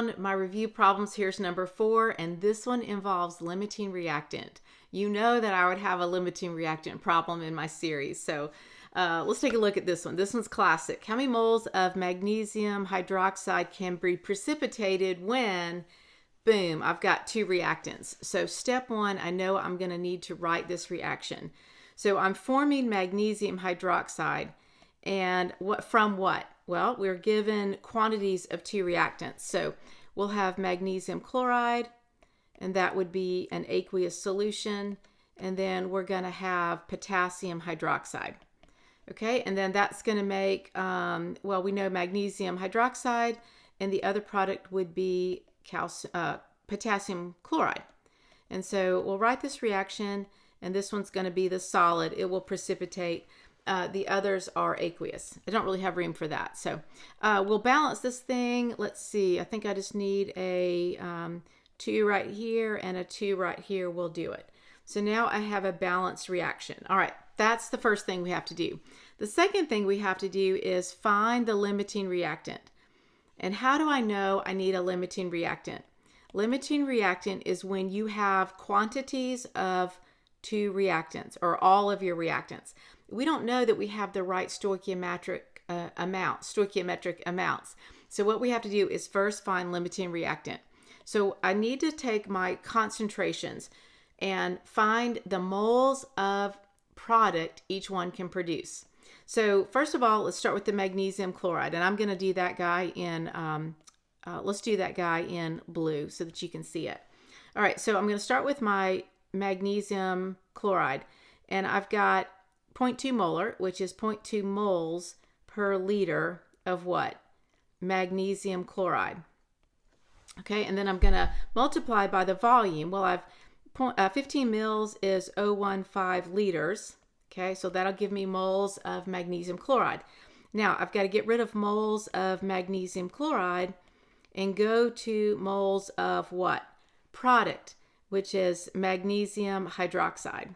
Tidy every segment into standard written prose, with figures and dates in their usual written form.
down my review problems. Here's number 4, and this one involves limiting reactant. You know that I would have a limiting reactant problem in my series. So let's take a look at this one. This one's classic. How many moles of magnesium hydroxide can be precipitated when, boom, I've got 2 reactants. So step 1, I know I'm going to need to write this reaction. So I'm forming magnesium hydroxide. And from what? Well, we're given quantities of 2 reactants. So we'll have magnesium chloride, and that would be an aqueous solution. And then we're going to have potassium hydroxide. Okay, and then that's going to make, well, we know magnesium hydroxide, and the other product would be potassium chloride. And so we'll write this reaction, and this one's going to be the solid. It will precipitate. The others are aqueous. I don't really have room for that. So we'll balance this thing. Let's see. I think I just need a 2 right here and a 2 right here will do it. So now I have a balanced reaction. All right, that's the first thing we have to do. The second thing we have to do is find the limiting reactant. And how do I know I need a limiting reactant? Limiting reactant is when you have quantities of 2 reactants or all of your reactants. We don't know that we have the right stoichiometric amounts. So what we have to do is first find limiting reactant. So I need to take my concentrations and find the moles of product each one can produce. So first of all, let's start with the magnesium chloride, and I'm going to do that guy in, let's do that guy in blue so that you can see it. All right, so I'm going to start with my magnesium chloride, and I've got 0.2 molar, which is 0.2 moles per liter of what? Magnesium chloride. Okay, and then I'm going to multiply by the volume. Well, I've 15 mils is 0.15 liters. Okay, so that'll give me moles of magnesium chloride. Now, I've got to get rid of moles of magnesium chloride and go to moles of what? Product, which is magnesium hydroxide.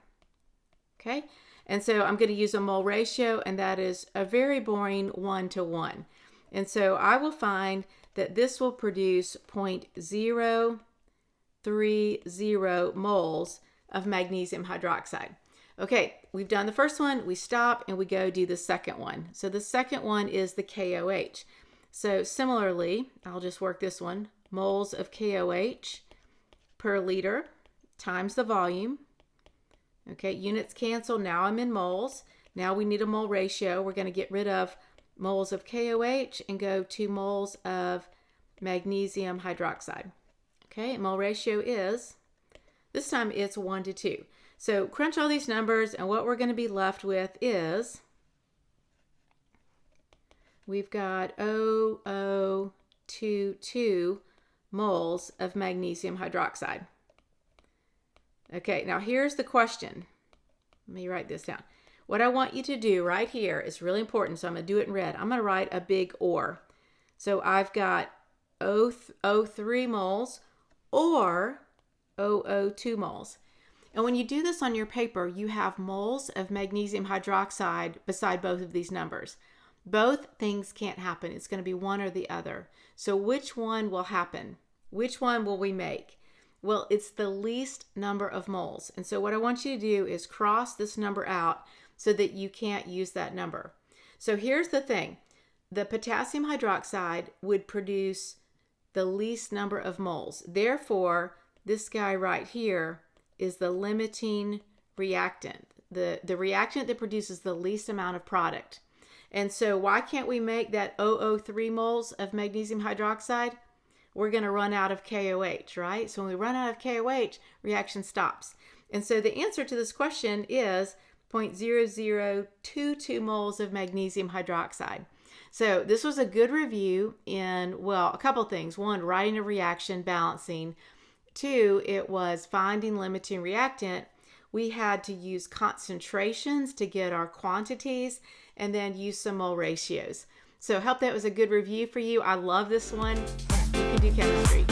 Okay, and so I'm going to use a mole ratio, and that is a very boring 1:1. And so I will find that this will produce 0.030 moles of magnesium hydroxide. Okay, we've done the first one, we stop and we go do the second one. So the second one is the KOH. So similarly, I'll just work this one, moles of KOH per liter times the volume. Okay, units cancel, now I'm in moles. Now we need a mole ratio. We're going to get rid of moles of KOH and go to moles of magnesium hydroxide. Okay, mole ratio is, this time it's 1:2. So crunch all these numbers, and what we're going to be left with is, we've got 0.022 moles of magnesium hydroxide. Okay, now here's the question. Let me write this down. What I want you to do right here is really important, so I'm going to do it in red. I'm going to write a big or. So I've got 0.03 moles or 0.02 moles. And when you do this on your paper, you have moles of magnesium hydroxide beside both of these numbers. Both things can't happen. It's going to be one or the other. So which one will happen? Which one will we make? Well, it's the least number of moles. And so what I want you to do is cross this number out so that you can't use that number. So here's the thing. The potassium hydroxide would produce the least number of moles. Therefore, this guy right here is the limiting reactant, the reactant that produces the least amount of product. And so why can't we make that 0.003 moles of magnesium hydroxide? We're going to run out of KOH, right? So when we run out of KOH, reaction stops. And so the answer to this question is 0.0022 moles of magnesium hydroxide. So this was a good review in, well, a couple things. One, writing a reaction, balancing. 2, it was finding limiting reactant. We had to use concentrations to get our quantities and then use some mole ratios. So I hope that was a good review for you. I love this one. You can do chemistry.